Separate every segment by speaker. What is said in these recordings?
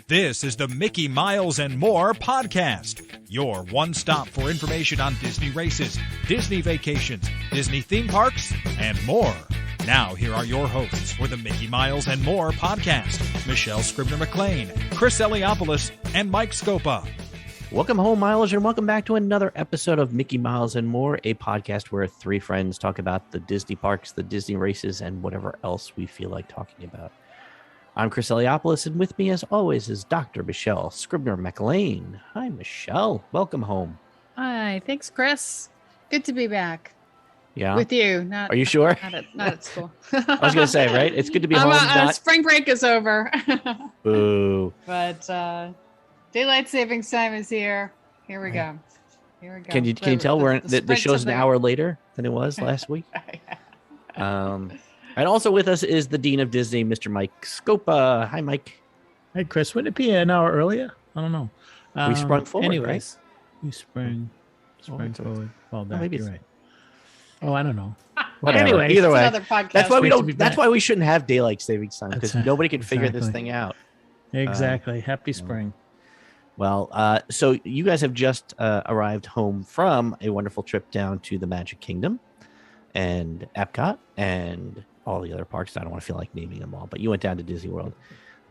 Speaker 1: This is the Mickey Miles and More podcast, your one-stop for information on Disney races, Disney vacations, Disney theme parks, and more. Now, here are your hosts for the Mickey Miles and More podcast, Michelle Scribner-McLean, Chris Eliopoulos, and Mike Scopa.
Speaker 2: Welcome home, Milers, and welcome back to another episode of Mickey Miles and More, a podcast where three friends talk about the Disney parks, the Disney races, and whatever else we feel like talking about. I'm Chris Eliopoulos, and with me, as always, is Dr. Michelle Scribner-McLean. Hi, Michelle. Welcome home.
Speaker 3: Hi. Thanks, Chris. Good to be back.
Speaker 2: Yeah?
Speaker 3: With you. Not,
Speaker 2: Are you sure?
Speaker 3: Not at school.
Speaker 2: I was going to say, right? It's good to be home.
Speaker 3: Spring break is over.
Speaker 2: Boo.
Speaker 3: But daylight savings time is here. Here we go.
Speaker 2: Can you tell the show's an hour later than it was last week? And also with us is the Dean of Disney, Mr. Mike Scopa. Hi, Mike.
Speaker 4: Hey, Chris. Wouldn't it be an hour earlier? I don't know.
Speaker 2: We sprung forward,
Speaker 4: anyways,
Speaker 2: right?
Speaker 4: We sprang forward. Well,
Speaker 2: maybe
Speaker 4: you're right. Oh, I don't know.
Speaker 2: Whatever.
Speaker 4: Anyway,
Speaker 2: either way,
Speaker 3: another podcast.
Speaker 2: that's why we
Speaker 4: Great to
Speaker 2: don't.
Speaker 4: be
Speaker 2: That's
Speaker 4: back.
Speaker 2: why we shouldn't have daylight savings time, because nobody can figure this
Speaker 4: Exactly.
Speaker 2: thing out.
Speaker 4: Exactly. Happy spring.
Speaker 2: Well, so you guys have just arrived home from a wonderful trip down to the Magic Kingdom and Epcot and all the other parks. I don't want to feel like naming them all, but you went down to Disney World.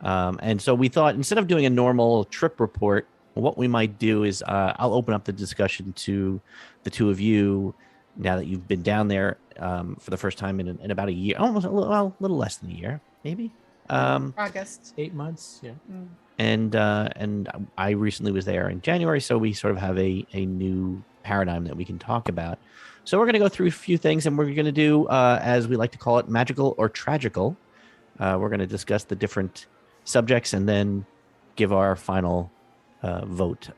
Speaker 2: And so we thought, instead of doing a normal trip report, what we might do is I'll open up the discussion to the two of you now that you've been down there for the first time in about a year, almost a little less than a year, maybe.
Speaker 3: August.
Speaker 4: 8 months. Yeah.
Speaker 2: And I recently was there in January, so we sort of have a new paradigm that we can talk about. So we're going to go through a few things, and we're going to do, as we like to call it, magical or tragical. We're going to discuss the different subjects and then give our final vote.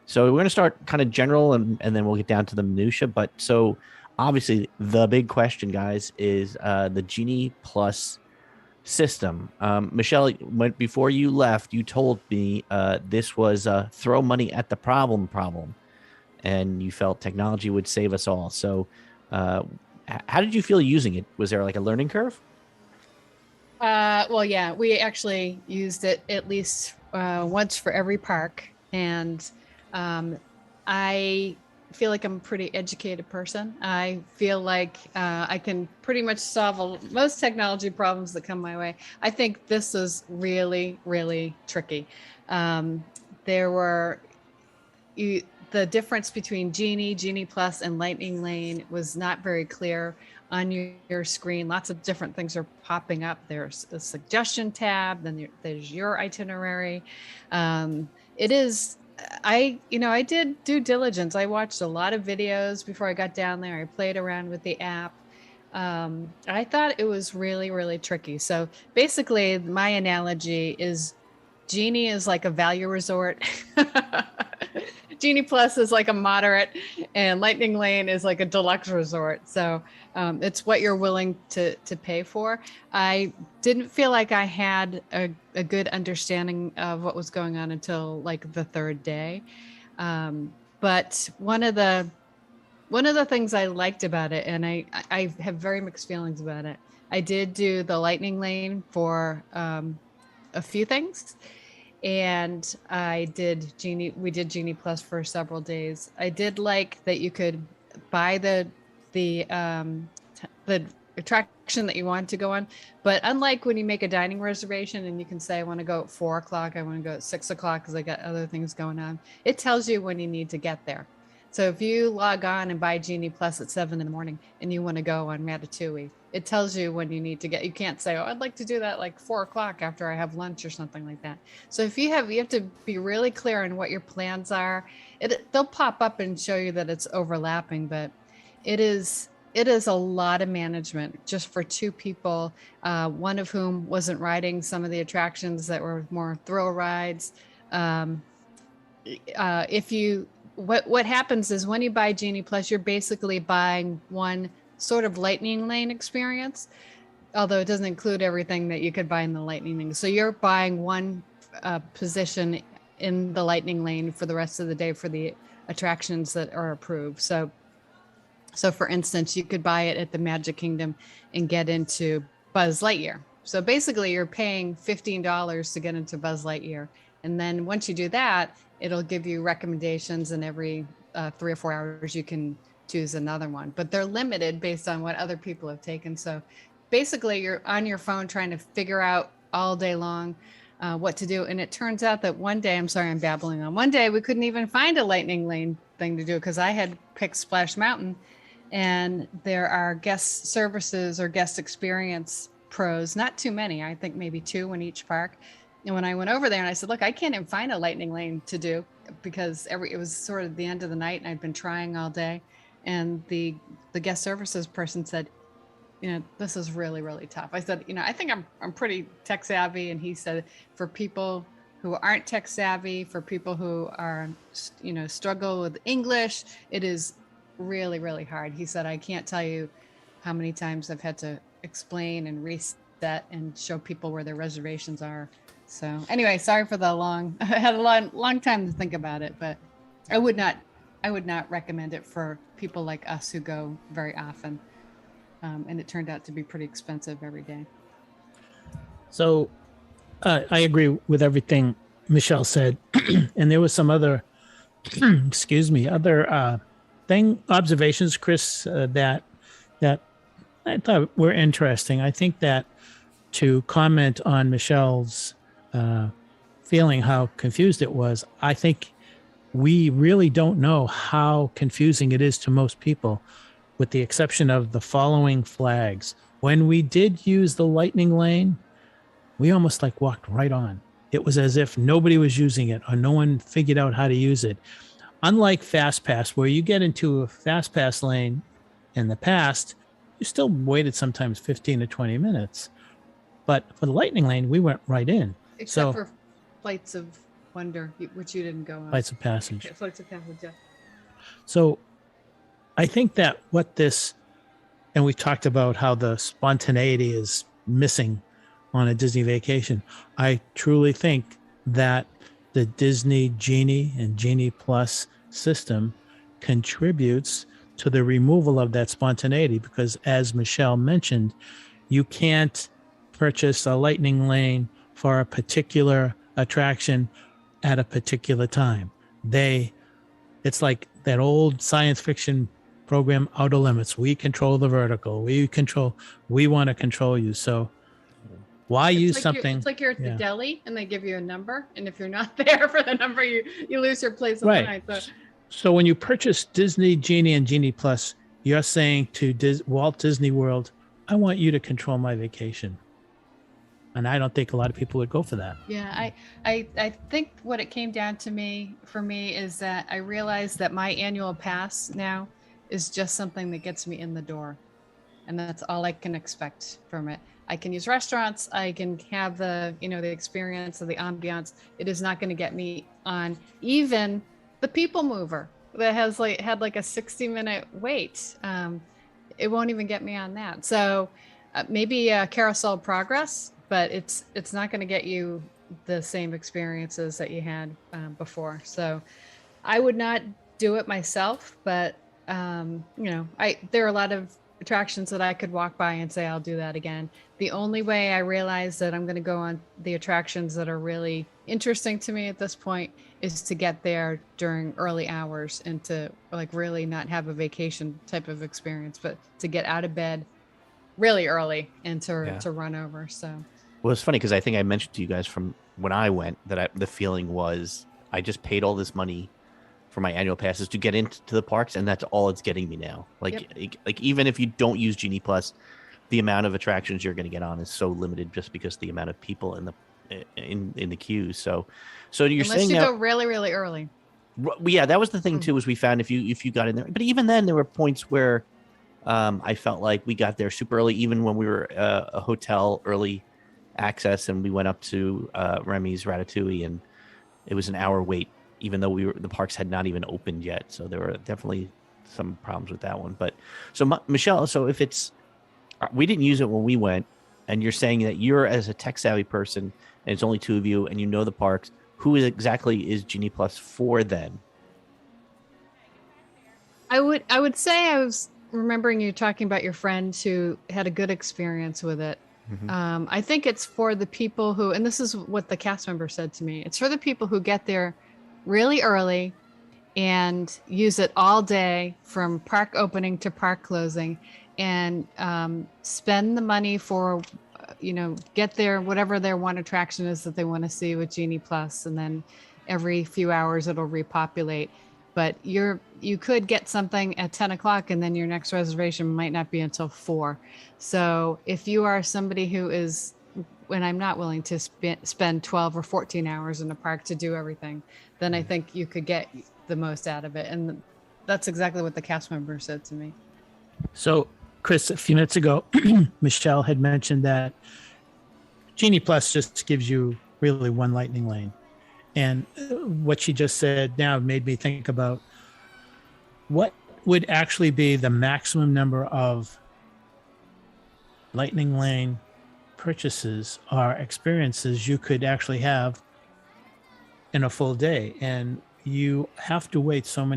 Speaker 2: So we're going to start kind of general, and then we'll get down to the minutia. But so obviously the big question, guys, is the Genie Plus system. Michelle, before you left, you told me this was throw money at the problem, and you felt technology would save us all. So how did you feel using it? Was there like a learning curve?
Speaker 3: Well, yeah, we actually used it at least once for every park. And I feel like I'm a pretty educated person. I feel like I can pretty much solve most technology problems that come my way. I think this was really, really tricky. There were the difference between Genie Plus, and Lightning Lane was not very clear on your screen. Lots of different things are popping up. There's a suggestion tab, then there's your itinerary. It is, I did due diligence. I watched a lot of videos before I got down there. I played around with the app. I thought it was really, really tricky. So basically my analogy is Genie is like a value resort. Genie Plus is like a moderate, and Lightning Lane is like a deluxe resort. So it's what you're willing to pay for. I didn't feel like I had a good understanding of what was going on until like the third day. But one of the things I liked about it, and I have very mixed feelings about it, I did do the Lightning Lane for a few things. And we did Genie Plus for several days. I did like that you could buy the attraction that you want to go on, but unlike when you make a dining reservation and you can say, I want to go at 4:00, I want to go at 6:00 because I got other things going on, it tells you when you need to get there. So if you log on and buy Genie Plus at 7 a.m. and you want to go on Ratatouille, it tells you when you need to get. You can't say, oh, I'd like to do that like 4:00 after I have lunch or something like that. So if you have to be really clear on what your plans are. They'll pop up and show you that it's overlapping, but it is a lot of management just for two people, one of whom wasn't riding some of the attractions that were more thrill rides. What happens is when you buy Genie Plus, you're basically buying one sort of Lightning Lane experience, although it doesn't include everything that you could buy in the Lightning Lane. So you're buying one position in the Lightning Lane for the rest of the day for the attractions that are approved. So for instance, you could buy it at the Magic Kingdom and get into Buzz Lightyear. So basically, you're paying $15 to get into Buzz Lightyear, and then once you do that, it'll give you recommendations, and every 3 or 4 hours you can choose another one. But they're limited based on what other people have taken. So basically, you're on your phone trying to figure out all day long what to do. And it turns out that one day, I'm sorry, I'm babbling on. One day we couldn't even find a lightning lane thing to do because I had picked Splash Mountain, and there are guest services or guest experience pros, not too many. I think maybe 2 in each park. And when I went over there and I said, look, I can't even find a lightning lane to do because it was sort of the end of the night and I'd been trying all day. And the guest services person said, this is really, really tough. I said, I think I'm pretty tech savvy. And he said, for people who aren't tech savvy, for people who are, struggle with English, it is really, really hard. He said, I can't tell you how many times I've had to explain and reset and show people where their reservations are. So anyway, sorry for the I had a long time to think about it, but I would not recommend it for people like us who go very often. And it turned out to be pretty expensive every day.
Speaker 4: So I agree with everything Michelle said. And there was some other, observations, Chris, that I thought were interesting. I think that to comment on Michelle's feeling how confused it was, I think we really don't know how confusing it is to most people, with the exception of the following flags. When we did use the lightning lane, we almost walked right on. It was as if nobody was using it or no one figured out how to use it. Unlike FastPass, where you get into a FastPass lane in the past, you still waited sometimes 15 to 20 minutes. But for the lightning lane, we went right in.
Speaker 3: Except for Flights of Wonder, which you didn't go on.
Speaker 4: Flights of Passage.
Speaker 3: Flights of Passage, yeah.
Speaker 4: So I think that and we talked about how the spontaneity is missing on a Disney vacation. I truly think that the Disney Genie and Genie Plus system contributes to the removal of that spontaneity, because as Michelle mentioned, you can't purchase a lightning lane for a particular attraction at a particular time. It's like that old science fiction program, Outer Limits. We control the vertical. We want to control you. So why use something?
Speaker 3: It's like you're at the deli and they give you a number, and if you're not there for the number, you lose your place on the night.
Speaker 4: So when you purchase Disney Genie and Genie Plus, you're saying to Walt Disney World, I want you to control my vacation. And I don't think a lot of people would go for that.
Speaker 3: Yeah, I think what it came down to for me is that I realized that my annual pass now is just something that gets me in the door. And that's all I can expect from it. I can use restaurants. I can have the experience of the ambiance. It is not going to get me on even the People Mover that had a 60-minute wait. It won't even get me on that. So maybe a Carousel Progress, but it's not going to get you the same experiences that you had before. So I would not do it myself, but there are a lot of attractions that I could walk by and say, I'll do that again. The only way I realize that I'm going to go on the attractions that are really interesting to me at this point is to get there during early hours and to really not have a vacation type of experience, but to get out of bed really early and to run over. So,
Speaker 2: well, it's funny because I think I mentioned to you guys from when I went that the feeling was I just paid all this money for my annual passes to get into the parks, and that's all it's getting me now. Even if you don't use Genie Plus, the amount of attractions you're going to get on is so limited just because the amount of people in the queues. So you're saying
Speaker 3: unless you go really, really early.
Speaker 2: Yeah, that was the thing too. Was we found if you got in there, but even then there were points where I felt like we got there super early, even when we were a hotel early access, and we went up to Remy's Ratatouille, and it was an hour wait, even though the parks had not even opened yet. So there were definitely some problems with that one. But so Michelle, so if we didn't use it when we went, and you're saying that you're as a tech savvy person, and it's only 2 of you, and you know the parks, who exactly is Genie Plus for then?
Speaker 3: I would say I was remembering you talking about your friend who had a good experience with it. I think it's for the people who, and this is what the cast member said to me, it's for the people who get there really early and use it all day from park opening to park closing, and spend the money for, get there, whatever their one attraction is that they want to see with Genie Plus, and then every few hours it'll repopulate. But you could get something at 10 o'clock and then your next reservation might not be until 4. So if you are somebody who is, when I'm not willing to spend 12 or 14 hours in a park to do everything, then I think you could get the most out of it. And that's exactly what the cast member said to me.
Speaker 4: So, Chris, a few minutes ago, Michelle had mentioned that Genie Plus just gives you really one lightning lane. And what she just said now made me think about what would actually be the maximum number of lightning lane purchases or experiences you could actually have in a full day. And you have to wait so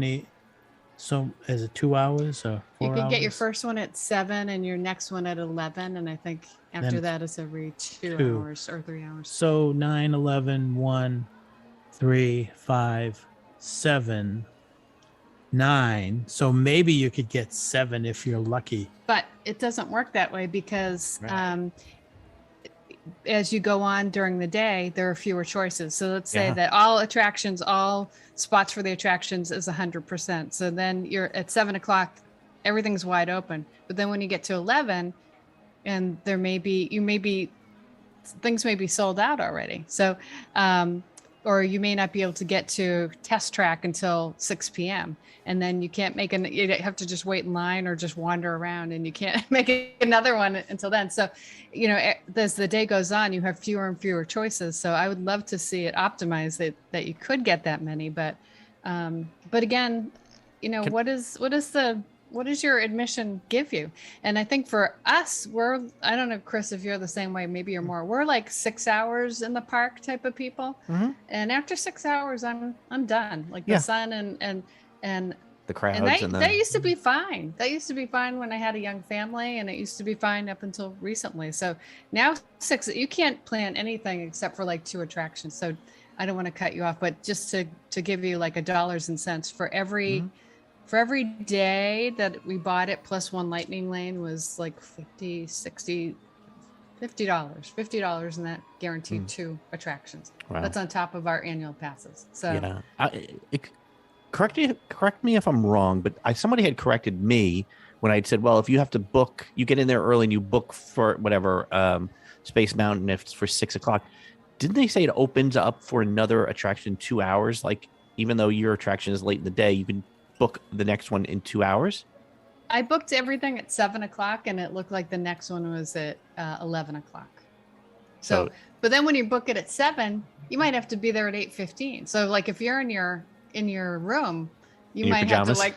Speaker 4: is it 2 hours or 4
Speaker 3: You could
Speaker 4: hours?
Speaker 3: get your first one at 7 and your next one at 11. And I think after
Speaker 4: Then
Speaker 3: that is every 2
Speaker 4: 2.
Speaker 3: hours or 3 hours.
Speaker 4: So 9, 11, 1, 3, 5, 7, 9. So maybe you could get 7 if you're lucky.
Speaker 3: But it doesn't work that way because
Speaker 2: Right.
Speaker 3: as you go on during the day, there are fewer choices. So let's say
Speaker 2: Yeah.
Speaker 3: that all spots for the attractions is 100%. So then you're at 7 o'clock, everything's wide open. But then when you get to 11, and things may be sold out already. So, or you may not be able to get to Test Track until 6 p.m. And then you can't you have to just wait in line or just wander around, and you can't make another one until then. So, as the day goes on, you have fewer and fewer choices. So I would love to see it optimized that you could get that many. But again, what does your admission give you? And I think for us, I don't know, Chris, if you're the same way, maybe you're more, we're like 6 hours in the park type of people.
Speaker 2: Mm-hmm.
Speaker 3: And after 6 hours, I'm done. Like the sun and
Speaker 2: The crowds
Speaker 3: and that used to be fine. That used to be fine when I had a young family, and it used to be fine up until recently. So now 6, you can't plan anything except for like 2 attractions. So I don't want to cut you off, but just to give you like a dollars and cents for every day that we bought it, plus 1 lightning lane was like $50, and that guaranteed 2 attractions.
Speaker 2: Wow.
Speaker 3: That's on top of our annual passes. So
Speaker 2: Yeah. Correct me if I'm wrong, but somebody had corrected me when I said, well, if you have to book, you get in there early and you book for whatever Space Mountain if it's for 6 o'clock. Didn't they say it opens up for another attraction 2 hours? Like, even though your attraction is late in the day, you can book the next one in 2 hours?
Speaker 3: I booked everything at 7 o'clock, and it looked like the next one was at 11 o'clock. So, but then when you book it at 7, you might have to be there at 8:15. So like if you're in your room, you might have to like,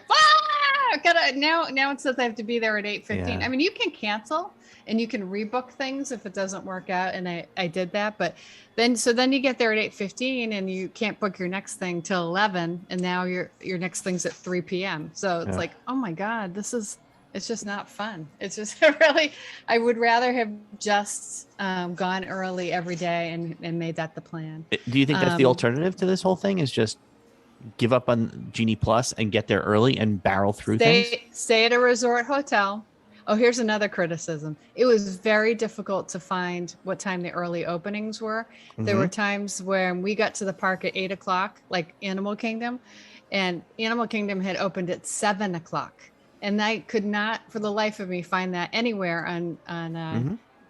Speaker 3: now it says I have to be there at 8:15.
Speaker 2: Yeah.
Speaker 3: I mean, you can cancel and you can rebook things if it doesn't work out. And I did that, but then you get there at 8:15 and you can't book your next thing till 11. And now your next thing's at 3 p.m. So it's like, oh my God, it's just not fun. It's just really, I would rather have just gone early every day and made that the plan.
Speaker 2: Do you think that's the alternative to this whole thing, is just give up on Genie Plus and get there early and barrel through things?
Speaker 3: Stay at a resort hotel. Oh, here's another criticism. It was very difficult to find what time the early openings were. There were times when we got to the park at 8 o'clock, like Animal Kingdom, and Animal Kingdom had opened at 7 o'clock. And I could not, for the life of me, find that anywhere on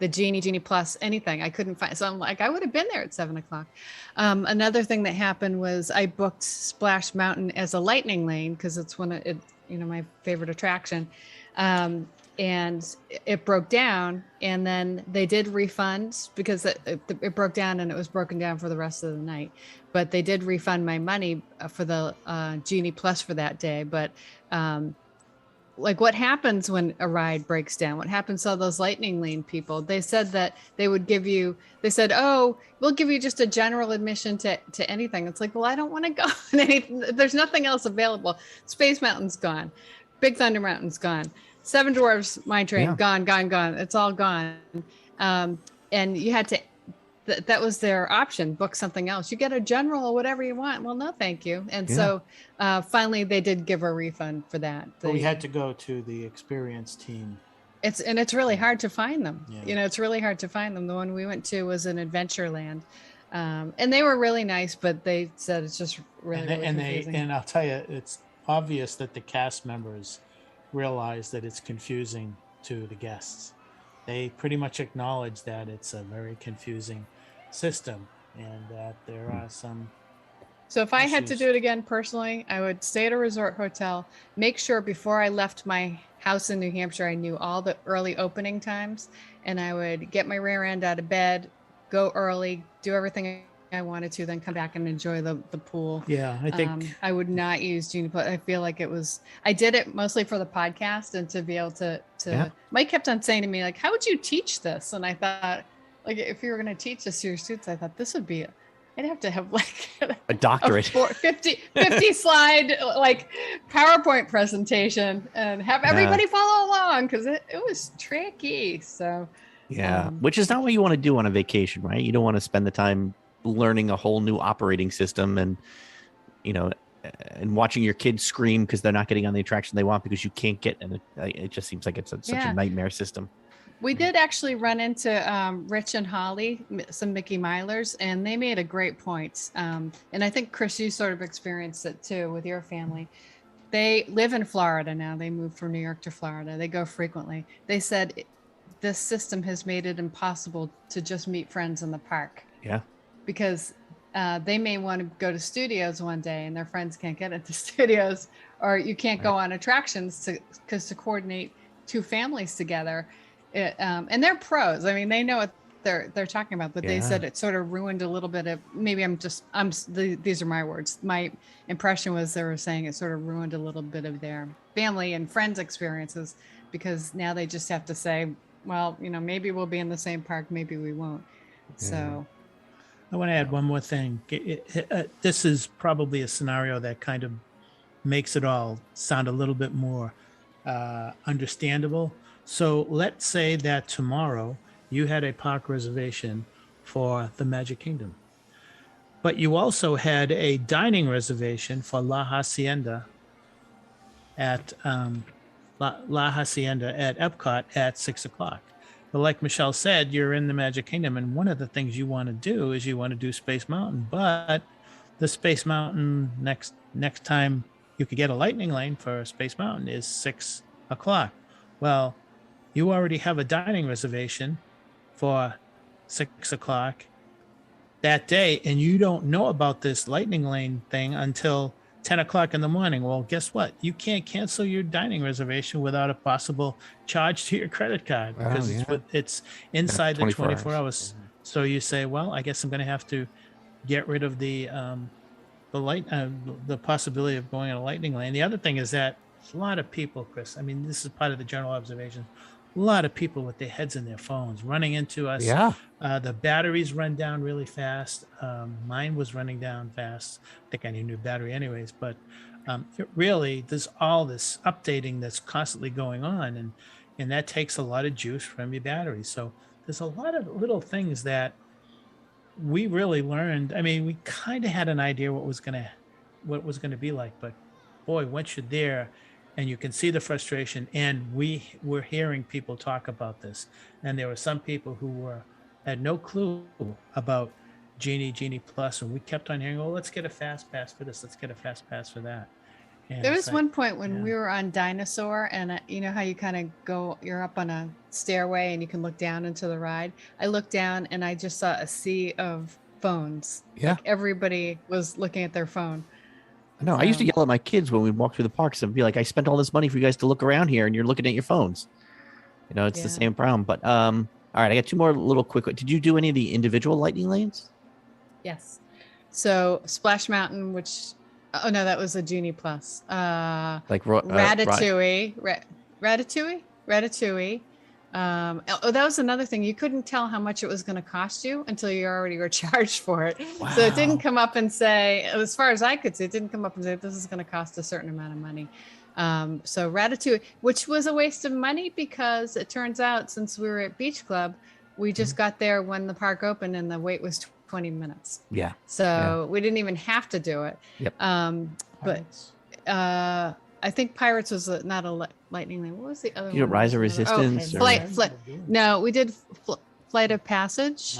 Speaker 3: the Genie Plus, anything. I couldn't find. So I'm like, I would have been there at 7 o'clock. Another thing that happened was I booked Splash Mountain as a lightning lane because it's my favorite attraction. And it broke down, and then they did refund because it broke down, and it was broken down for the rest of the night. But they did refund my money for the Genie Plus for that day. But like, what happens when a ride breaks down? What happens to all those lightning lane people? They said that they would give you, oh, we'll give you just a general admission to anything. It's like, well, I don't want to go. There's nothing else available. Space Mountain's gone. Big Thunder Mountain's gone. Seven Dwarfs Mine Train, gone. It's all gone. And you had to, that was their option, book something else. You get a general or whatever you want. Well, no, thank you. And so finally they did give a refund for that.
Speaker 4: But we had to go to the experience team.
Speaker 3: It's really hard to find them.
Speaker 4: Yeah.
Speaker 3: It's really hard to find them. The one we went to was in Adventureland. And they were really nice, but they said it's just really confusing.
Speaker 4: And I'll tell you, it's obvious that the cast members realize that it's confusing to the guests. They pretty much acknowledge that it's a very confusing system and that there are some.
Speaker 3: So if I had to do it again personally, I would stay at a resort hotel, make sure before I left my house in New Hampshire, I knew all the early opening times, and I would get my rear end out of bed, go early, do everything I wanted to, then come back and enjoy the pool.
Speaker 4: Yeah, I think
Speaker 3: I would not use Genie Plus. I feel like I did it mostly for the podcast and to be able to Mike kept on saying to me, like, how would you teach this? And I thought, like, if you were going to teach this to your students, I thought this would be, I'd have to have like
Speaker 2: a doctorate,
Speaker 3: 50 slide, like PowerPoint presentation and have everybody follow along. Cause it was tricky. So
Speaker 2: which is not what you want to do on a vacation, right? You don't want to spend the time learning a whole new operating system and watching your kids scream because they're not getting on the attraction they want because you can't get in it. It just seems like it's such a nightmare system.
Speaker 3: We did actually run into Rich and Holly, some Mickey Milers, and they made a great point. And I think, Chris, you sort of experienced it too with your family. They live in Florida now. They moved from New York to Florida. They go frequently. They said this system has made it impossible to just meet friends in the park.
Speaker 2: Yeah.
Speaker 3: Because they may want to go to studios one day and their friends can't get into studios, or you can't go on attractions to coordinate two families together. And they're pros. I mean, they know what they're talking about, but they said it sort of ruined a little bit of, maybe these are my words. My impression was they were saying it sort of ruined a little bit of their family and friends experiences, because now they just have to say, well, maybe we'll be in the same park, maybe we won't. So
Speaker 4: I want to add one more thing. This is probably a scenario that kind of makes it all sound a little bit more understandable. So let's say that tomorrow you had a park reservation for the Magic Kingdom, but you also had a dining reservation for La Hacienda at La Hacienda at Epcot at 6:00. But like Michelle said, you're in the Magic Kingdom, and one of the things you want to do is you want to do Space Mountain, but the Space Mountain next time you could get a lightning lane for Space Mountain is 6:00. Well, you already have a dining reservation for 6:00 that day, and you don't know about this lightning lane thing until 10:00 in the morning. Well, guess what? You can't cancel your dining reservation without a possible charge to your credit card because it's inside the 24 hours. So you say, well, I guess I'm going to have to get rid of the possibility of going on a lightning lane. The other thing is that a lot of people, Chris, I mean, this is part of the general observation. A lot of people with their heads in their phones running into us. Yeah. The batteries run down really fast. Mine was running down fast. I think I need a new battery anyways, but really there's all this updating that's constantly going on, and that takes a lot of juice from your battery. So there's a lot of little things that we really learned. I mean, we kind of had an idea what it was going to be like, but boy, once you're there, and you can see the frustration, and we were hearing people talk about this, and there were some people who had no clue about Genie Plus, and we kept on hearing, "Oh, let's get a fast pass for this. Let's get a fast pass for that." And
Speaker 3: there was one point when we were on Dinosaur, and you know how you kind of you're up on a stairway and you can look down into the ride. I looked down and I just saw a sea of phones.
Speaker 2: Yeah,
Speaker 3: like everybody was looking at their phone.
Speaker 2: No, I used to yell at my kids when we'd walk through the parks and be like, I spent all this money for you guys to look around here and you're looking at your phones. It's the same problem. But all right, I got two more little quick. Did you do any of the individual lightning lanes?
Speaker 3: Yes. So Splash Mountain, that was a Genie Plus.
Speaker 2: Like
Speaker 3: Ratatouille. Ratatouille. That was another thing. You couldn't tell how much it was going to cost you until you already were charged for it. Wow. So it didn't come up and say, as far as I could see, it didn't come up and say, this is going to cost a certain amount of money. So Ratatouille, which was a waste of money because it turns out since we were at Beach Club, we just got there when the park opened and the wait was 20 minutes.
Speaker 2: Yeah.
Speaker 3: So we didn't even have to do it.
Speaker 2: Yep.
Speaker 3: But I think Pirates was not a lightning lane. What was the other
Speaker 2: You know,
Speaker 3: one?
Speaker 2: Rise of Resistance. or-
Speaker 3: No, we did Flight of Passage.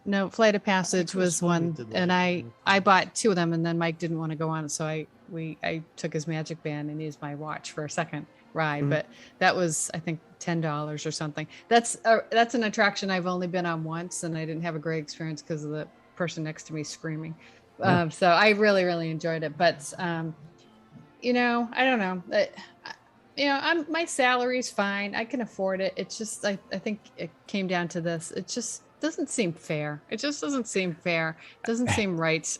Speaker 3: No, Flight of Passage was one, and I bought 2 of them, and then Mike didn't want to go on it, so I took his Magic Band and used my watch for a second ride, but that was I think $10 or something. That's an attraction I've only been on once, and I didn't have a great experience because of the person next to me screaming. So I really enjoyed it, but you know, I don't know. You know, my salary's fine. I can afford it. It's just I think it came down to this. It just doesn't seem fair. It just doesn't seem fair. It doesn't seem right.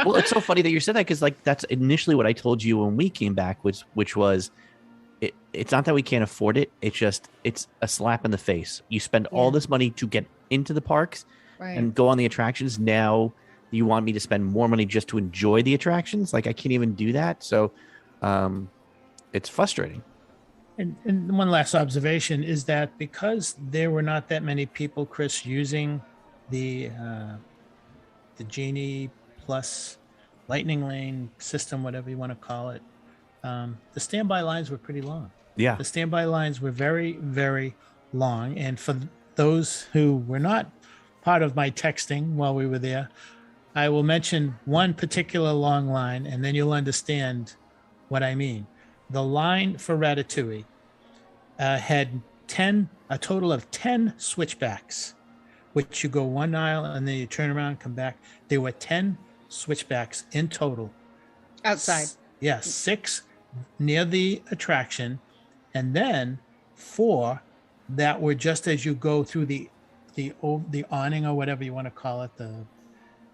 Speaker 2: Well, it's so funny that you said that, because like that's initially what I told you when we came back, which was it's not that we can't afford it. It's a slap in the face. You spend all this money to get into the parks and go on the attractions. Now you want me to spend more money just to enjoy the attractions? Like I can't even do that. So it's frustrating.
Speaker 4: And one last observation is that because there were not that many people, Chris, using the Genie Plus Lightning Lane system, whatever you want to call it, the standby lines were pretty long.
Speaker 2: Yeah.
Speaker 4: The standby lines were very, very long. And for those who were not part of my texting while we were there, I will mention one particular long line, and then you'll understand what I mean. The line for Ratatouille had a total of 10 switchbacks, which you go one aisle and then you turn around, come back. There were 10 switchbacks in total.
Speaker 3: Outside.
Speaker 4: Yeah, 6 near the attraction, and then 4 that were just as you go through the awning or whatever you want to call it,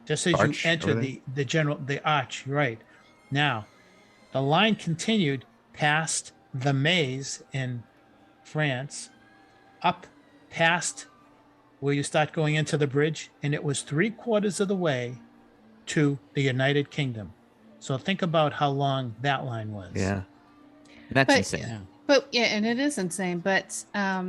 Speaker 4: just as
Speaker 2: Arch,
Speaker 4: you enter
Speaker 2: or
Speaker 4: the arch, right? Now, the line continued past the maze in France, up past where you start going into the bridge, and it was 3/4 of the way to the United Kingdom. So think about how long that line was.
Speaker 2: Yeah. That's insane.
Speaker 3: But yeah, and it is insane. But I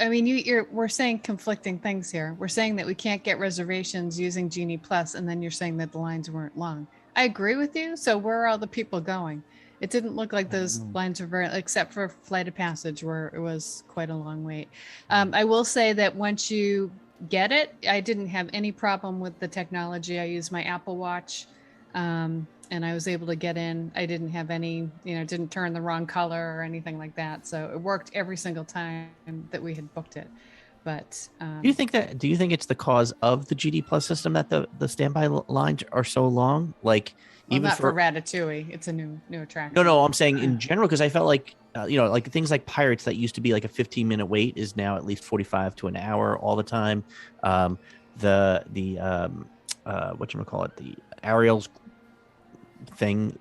Speaker 3: mean, we're saying conflicting things here. We're saying that we can't get reservations using Genie Plus, and then you're saying that the lines weren't long. I agree with you. So where are all the people going? It didn't look like those lines were very, except for Flight of Passage, where it was quite a long wait. I will say that once you get it, I didn't have any problem with the technology. I used my Apple Watch, and I was able to get in. I didn't have any, didn't turn the wrong color or anything like that. So it worked every single time that we had booked it. But
Speaker 2: do you think it's the cause of the GD Plus system that the standby lines are so long? Like, even
Speaker 3: not for Ratatouille, it's a new attraction.
Speaker 2: No, I'm saying in general, because I felt like like things like Pirates that used to be like a 15-minute wait is now at least 45 to an hour all the time. The whatchamacallit, the Ariel's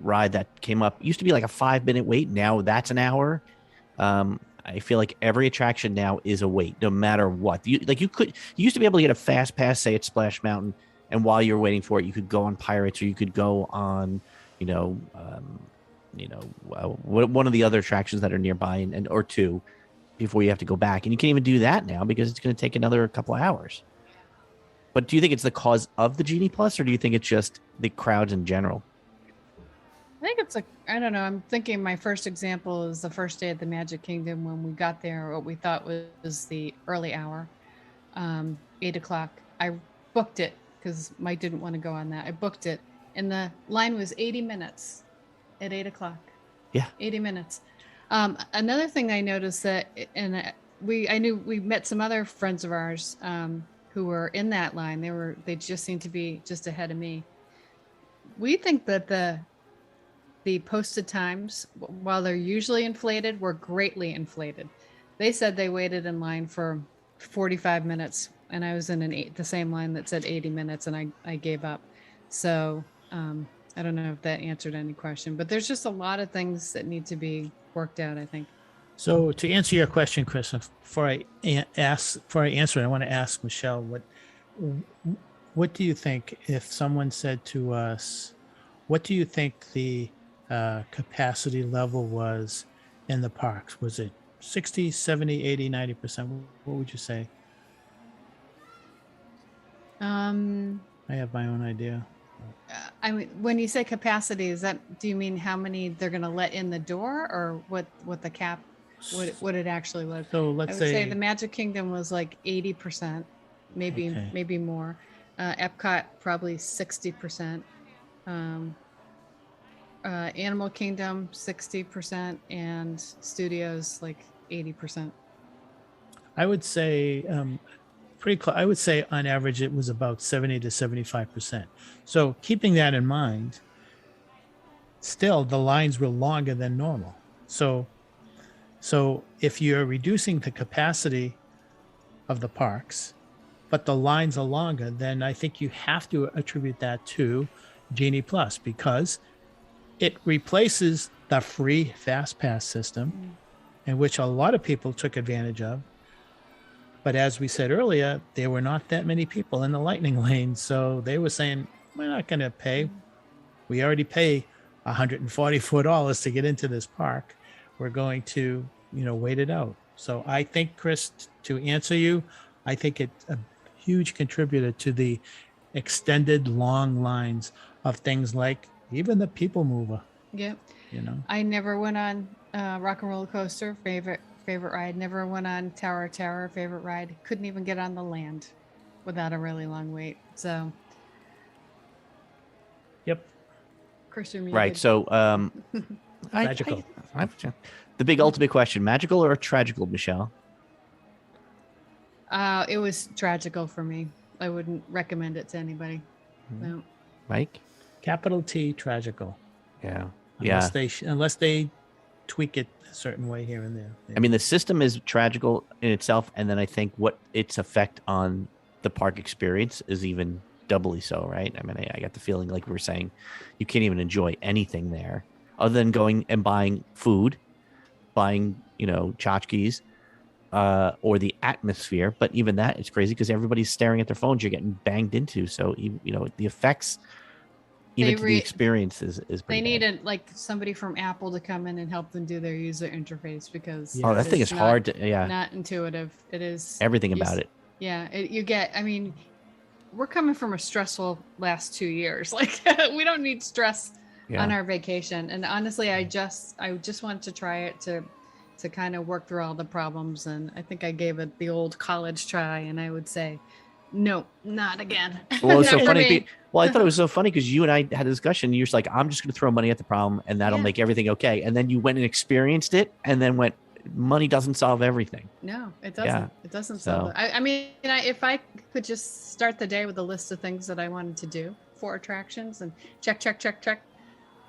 Speaker 2: ride that came up used to be like a 5-minute wait. Now that's an hour. I feel like every attraction now is a wait, no matter what. You used to be able to get a fast pass, say at Splash Mountain, and while you're waiting for it, you could go on Pirates, or you could go on, one of the other attractions that are nearby, or 2, before you have to go back. And you can't even do that now because it's going to take another couple of hours. But do you think it's the cause of the Genie Plus, or do you think it's just the crowds in general?
Speaker 3: I think it's I don't know. I'm thinking my first example is the first day at the Magic Kingdom when we got there, what we thought was the early hour, 8 o'clock. I booked it because Mike didn't want to go on that. I booked it, and the line was 80 minutes at 8 o'clock.
Speaker 2: Yeah.
Speaker 3: 80 minutes. Another thing I noticed I knew we met some other friends of ours who were in that line. They just seemed to be just ahead of me. We think that the posted times, while they're usually inflated, were greatly inflated. They said they waited in line for 45 minutes, and I was in the same line that said 80 minutes, and I gave up. So I don't know if that answered any question, but there's just a lot of things that need to be worked out, I think.
Speaker 4: So to answer your question, Chris, before I answer it, I want to ask Michelle, what do you think if someone said to us, what do you think the capacity level was in the parks? Was it 60, 70, 80, 90%. What would you say? I have my own idea.
Speaker 3: I mean, when you say capacity, do you mean how many they're going to let in the door, or what the cap, what it actually was?
Speaker 4: So
Speaker 3: I
Speaker 4: let's
Speaker 3: would say
Speaker 4: say,
Speaker 3: the Magic Kingdom was like 80%, maybe
Speaker 4: Okay.
Speaker 3: maybe more. Epcot probably 60%. Animal Kingdom 60%, and Studios like 80%.
Speaker 4: I would say pretty close. I would say on average it was about 70 to 75%. So keeping that in mind, still the lines were longer than normal. So if you're reducing the capacity of the parks, but the lines are longer, then I think you have to attribute that to Genie Plus, because it replaces the free Fast Pass system, in which a lot of people took advantage of. But as we said earlier, there were not that many people in the Lightning Lane. So they were saying, we're not going to pay. We already pay $144 to get into this park. We're going to, wait it out. So I think, Chris, to answer you, I think it's a huge contributor to the extended long lines of things like even the People Mover.
Speaker 3: Yep. I never went on Rock and Roller Coaster, favorite ride. Never went on Tower of Terror, favorite ride. Couldn't even get on the land without a really long wait. So,
Speaker 4: Yep.
Speaker 3: Chris, you're muted.
Speaker 2: Right. So,
Speaker 4: Magical.
Speaker 2: The big ultimate question: magical or tragical, Michelle?
Speaker 3: It was tragical for me. I wouldn't recommend it to anybody. No.
Speaker 2: Mike?
Speaker 4: Capital T, tragical.
Speaker 2: Yeah.
Speaker 4: Unless they tweak it a certain way here and there.
Speaker 2: I mean, the system is tragical in itself, and then I think what its effect on the park experience is even doubly so, right? I mean, I got the feeling, like we were saying, you can't even enjoy anything there other than going and buying food, buying, tchotchkes, or the atmosphere. But even that, it's crazy because everybody's staring at their phones. You're getting banged into. So, the effects, even to the experience, is pretty
Speaker 3: They
Speaker 2: bad.
Speaker 3: needed like somebody from Apple to come in and help them do their user interface, because
Speaker 2: Oh, that thing is hard to,
Speaker 3: not intuitive. It is
Speaker 2: everything about it.
Speaker 3: Yeah, I mean, we're coming from a stressful last 2 years. Like we don't need stress on our vacation. And honestly, I just wanted to try it to kind of work through all the problems. And I think I gave it the old college try, and I would say, no, not again.
Speaker 2: Well, it's so
Speaker 3: Not for
Speaker 2: funny.
Speaker 3: me.
Speaker 2: Well, I thought it was so funny because you and I had a discussion. You're just like, I'm just going to throw money at the problem, and that'll
Speaker 3: Yeah.
Speaker 2: make everything okay. And then you went and experienced it, and then went, money doesn't solve everything.
Speaker 3: No, it doesn't.
Speaker 2: Yeah.
Speaker 3: It doesn't.
Speaker 2: So-
Speaker 3: So I mean, if I could just start the day with a list of things that I wanted to do for attractions and check,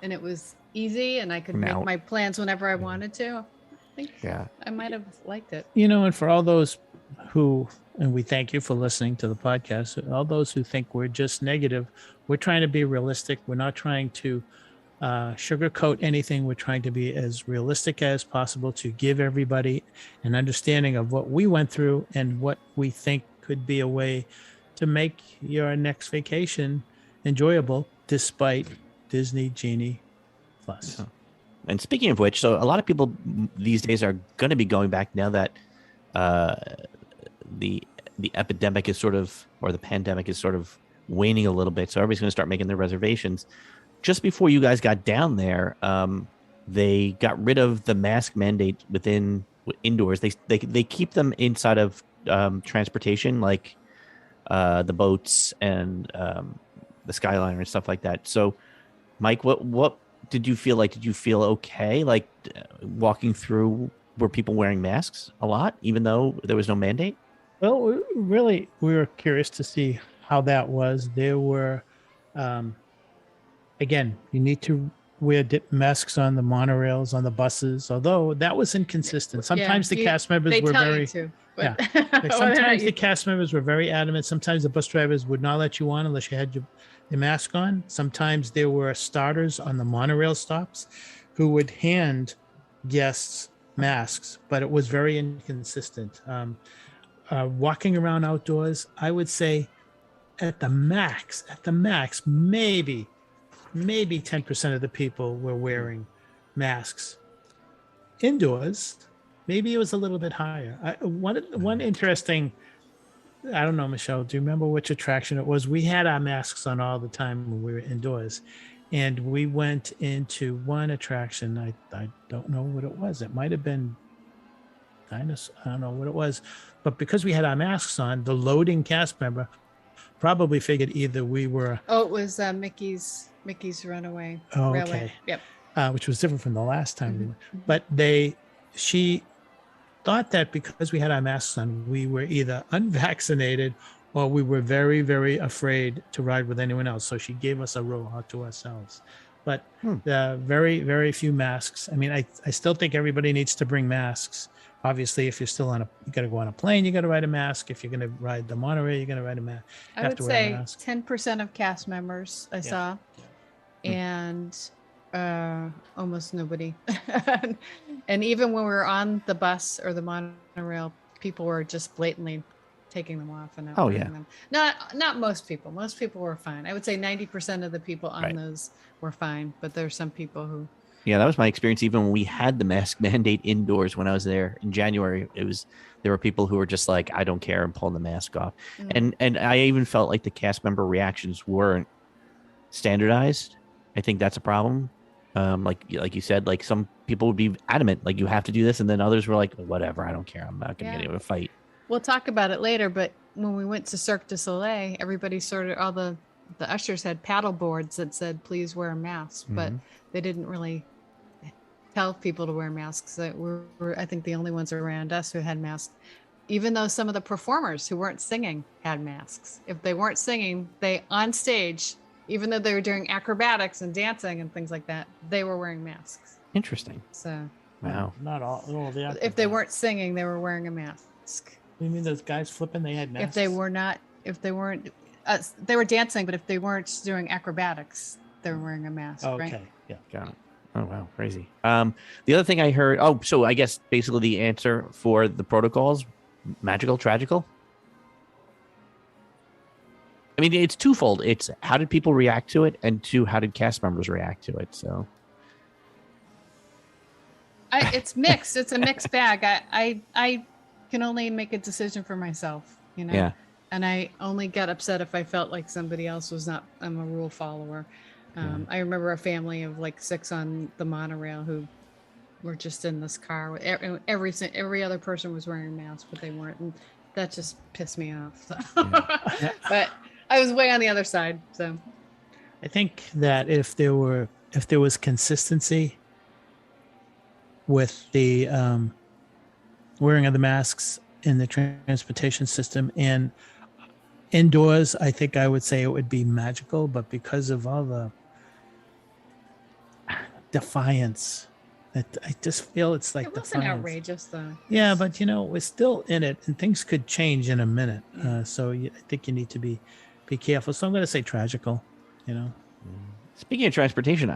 Speaker 3: and it was easy, and I could
Speaker 2: Now-
Speaker 3: make my plans whenever I wanted to, I think
Speaker 2: Yeah.
Speaker 3: I might have liked it.
Speaker 4: And for all those who, and we thank you for listening to the podcast, all those who think we're just negative, we're trying to be realistic. We're not trying to sugarcoat anything. We're trying to be as realistic as possible to give everybody an understanding of what we went through and what we think could be a way to make your next vacation enjoyable despite Disney Genie Plus.
Speaker 2: Yeah. And speaking of which, so a lot of people these days are going to be going back now that the epidemic is sort of, or the pandemic is sort of waning a little bit. So everybody's going to start making their reservations. Just before you guys got down there, they got rid of the mask mandate within indoors. They keep them inside of transportation, like the boats and the Skyliner and stuff like that. So, Mike, what did you feel like? Did you feel okay, like walking through? Were people wearing masks a lot, even though there was no mandate?
Speaker 4: Well, we were curious to see how that was. There were, again, you need to wear masks on the monorails, on the buses, although that was inconsistent. Sometimes the cast members were
Speaker 3: tell
Speaker 4: very,
Speaker 3: you to,
Speaker 4: yeah.
Speaker 3: but
Speaker 4: like sometimes the cast members were very adamant. Sometimes the bus drivers would not let you on unless you had your mask on. Sometimes there were starters on the monorail stops who would hand guests masks, but it was very inconsistent. Walking around outdoors, I would say at the max, maybe 10% of the people were wearing masks. Indoors, maybe it was a little bit higher. One interesting, I don't know, Michelle, do you remember which attraction it was? We had our masks on all the time when we were indoors, and we went into one attraction. I don't know what it was. It might have been dinosaur. I don't know what it was, but because we had our masks on, the loading cast member probably figured either we were
Speaker 3: Oh, it was Mickey's Runaway Railway.
Speaker 4: okay,
Speaker 3: Yep.
Speaker 4: which was different from the last time we
Speaker 3: Mhm.
Speaker 4: went. But she thought that because we had our masks on, we were either unvaccinated or we were very, very afraid to ride with anyone else. So she gave us a row all to ourselves. But very, very few masks. I mean, I still think everybody needs to bring masks. Obviously, if you're still you got to go on a plane, you got to ride a mask. If you're going to ride the monorail, you're going to ride a mask.
Speaker 3: I would say 10% of cast members I saw, and almost nobody. And even when we were on the bus or the monorail, people were just blatantly taking them off and not wearing them. Not most people. Most people were fine. I would say 90% of the people on those were fine, but there's some people who.
Speaker 2: Yeah, that was my experience. Even when we had the mask mandate indoors when I was there in January, there were people who were just like, I don't care, and pulling the mask off. And I even felt like the cast member reactions weren't standardized. I think that's a problem. Like you said, like some people would be adamant, like you have to do this, and then others were like, whatever, I don't care, I'm not gonna get into a fight.
Speaker 3: We'll talk about it later, but when we went to Cirque du Soleil, everybody all the ushers had paddle boards that said, please wear a mask, but they didn't really tell people to wear masks. That were, I think, the only ones around us who had masks, even though some of the performers who weren't singing had masks. If they weren't singing, they on stage, even though they were doing acrobatics and dancing and things like that, they were wearing masks.
Speaker 2: Interesting.
Speaker 3: So
Speaker 2: wow.
Speaker 4: Not all the
Speaker 3: if they weren't singing, they were wearing a mask.
Speaker 4: You mean those guys flipping? They had masks.
Speaker 3: If they weren't, they were dancing, but if they weren't doing acrobatics, they were wearing a mask.
Speaker 4: Okay.
Speaker 3: Right?
Speaker 4: Yeah.
Speaker 2: Got it. Oh, wow. Crazy. The other thing I heard, so I guess basically the answer for the protocols, magical, tragical. I mean, it's twofold. It's how did people react to it, and two, how did cast members react to it? So
Speaker 3: it's mixed. It's a mixed bag. I can only make a decision for myself, you know?
Speaker 2: Yeah.
Speaker 3: And I only get upset if I felt like somebody else was not, I'm a rule follower. I remember a family of like 6 on the monorail who were just in this car. Every other person was wearing a mask, but they weren't. And that just pissed me off. So. But I was way on the other side. So
Speaker 4: I think that if there was consistency with the wearing of the masks in the transportation system and indoors, I think I would say it would be magical, but because of all the defiance, I just feel it's like
Speaker 3: it wasn't
Speaker 4: defiance.
Speaker 3: outrageous though.
Speaker 4: Yeah, but we're still in it, and things could change in a minute. So I think you need to be careful. So I'm going to say tragical.
Speaker 2: Speaking of transportation,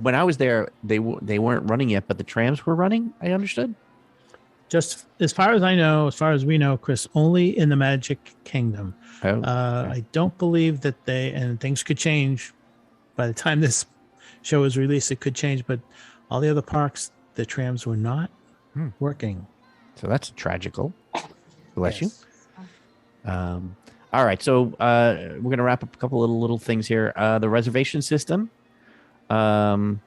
Speaker 2: when I was there, they weren't running yet, but the trams were running. I understood.
Speaker 4: Just as far as I know, as far as we know, Chris, only in the Magic Kingdom.
Speaker 2: Okay.
Speaker 4: I don't believe that and things could change by the time this show is released. It could change, but all the other parks, the trams were not working.
Speaker 2: So that's tragical. Bless
Speaker 4: Yes.
Speaker 2: you. All right, so we're going to wrap up a couple little things here. The reservation system.
Speaker 3: That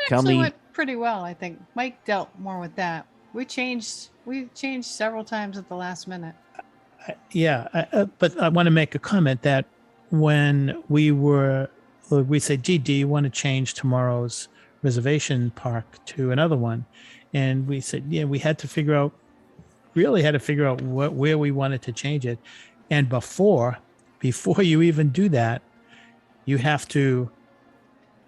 Speaker 2: Tell
Speaker 3: actually
Speaker 2: me-
Speaker 3: went pretty well, I think. Mike dealt more with that. We changed several times at the last minute.
Speaker 4: But I want to make a comment that when we said, gee, do you want to change tomorrow's reservation park to another one? And we said, yeah, we had to figure out where we wanted to change it. And before you even do that, you have to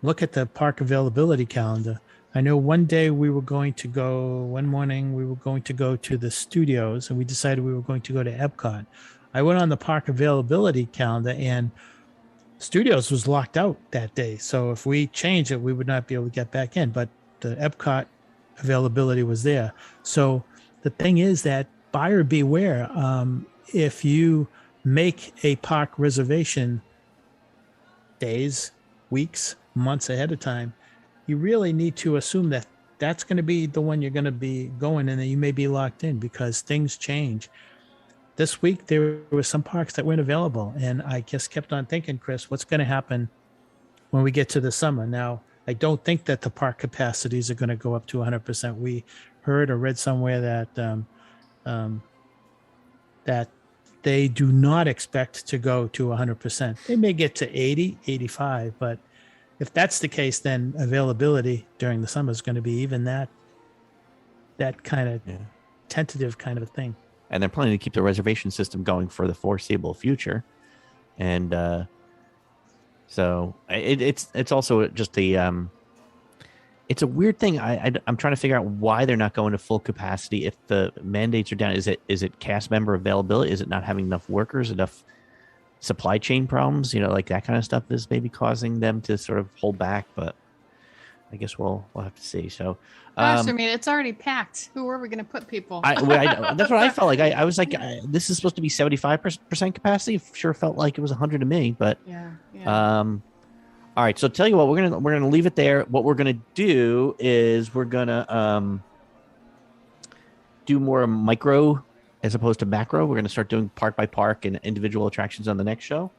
Speaker 4: look at the park availability calendar. I know one morning we were going to go to the studios, and we decided we were going to go to Epcot. I went on the park availability calendar, and studios was locked out that day. So if we changed it, we would not be able to get back in, but the Epcot availability was there. So the thing is that buyer beware. If you make a park reservation days, weeks, months ahead of time, you really need to assume that that's going to be the one you're going to be going, and then you may be locked in because things change. This week, there were some parks that weren't available, and I just kept on thinking, Chris, what's going to happen when we get to the summer? Now, I don't think that the park capacities are going to go up to 100%. We heard or read somewhere that that they do not expect to go to 100%. They may get to 80, 85, but if that's the case, then availability during the summer is going to be even that kind of tentative kind of a thing.
Speaker 2: And they're planning to keep the reservation system going for the foreseeable future. And so it's also just it's a weird thing. I'm trying to figure out why they're not going to full capacity if the mandates are down. Is it cast member availability? Is it not having enough workers, enough supply chain problems? Like that kind of stuff is maybe causing them to sort of hold back. But I guess we'll have to see. So,
Speaker 3: gosh, I mean, it's already packed. Who are we going to put people?
Speaker 2: That's what I felt like. I was like, this is supposed to be 75% capacity. Sure felt like it was 100 to me, but
Speaker 3: yeah.
Speaker 2: All right, so tell you what, we're gonna leave it there. What we're gonna do is we're gonna do more micro as opposed to macro. We're gonna start doing park by park and individual attractions on the next show,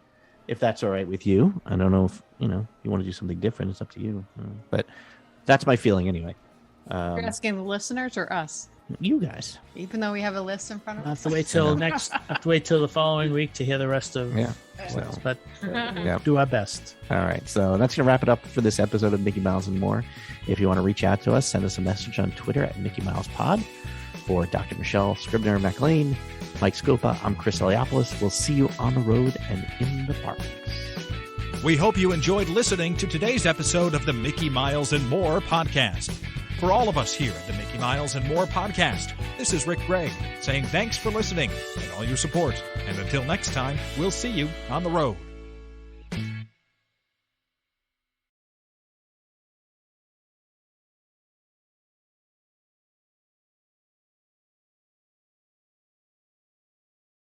Speaker 2: if that's all right with you. I don't know if you want to do something different. It's up to you, but that's my feeling anyway.
Speaker 3: You're asking the listeners or us?
Speaker 2: You guys.
Speaker 3: Even though we have a list in front of us.
Speaker 4: Have to wait till the following week to hear the rest of
Speaker 2: Well,
Speaker 4: but do our best.
Speaker 2: All right, so that's going to wrap it up for this episode of Mickey Miles and More. If you want to reach out to us, send us a message on Twitter at Mickey Miles Pod. For Dr. Michelle Scribner McLean, Mike Scopa, I'm Chris Eliopoulos. We'll see you on the road and in the parks.
Speaker 1: We hope you enjoyed listening to today's episode of the Mickey Miles and More podcast. For all of us here at the Mickey Miles and More podcast, this is Rick Gregg saying thanks for listening and all your support. And until next time, we'll see you on the road.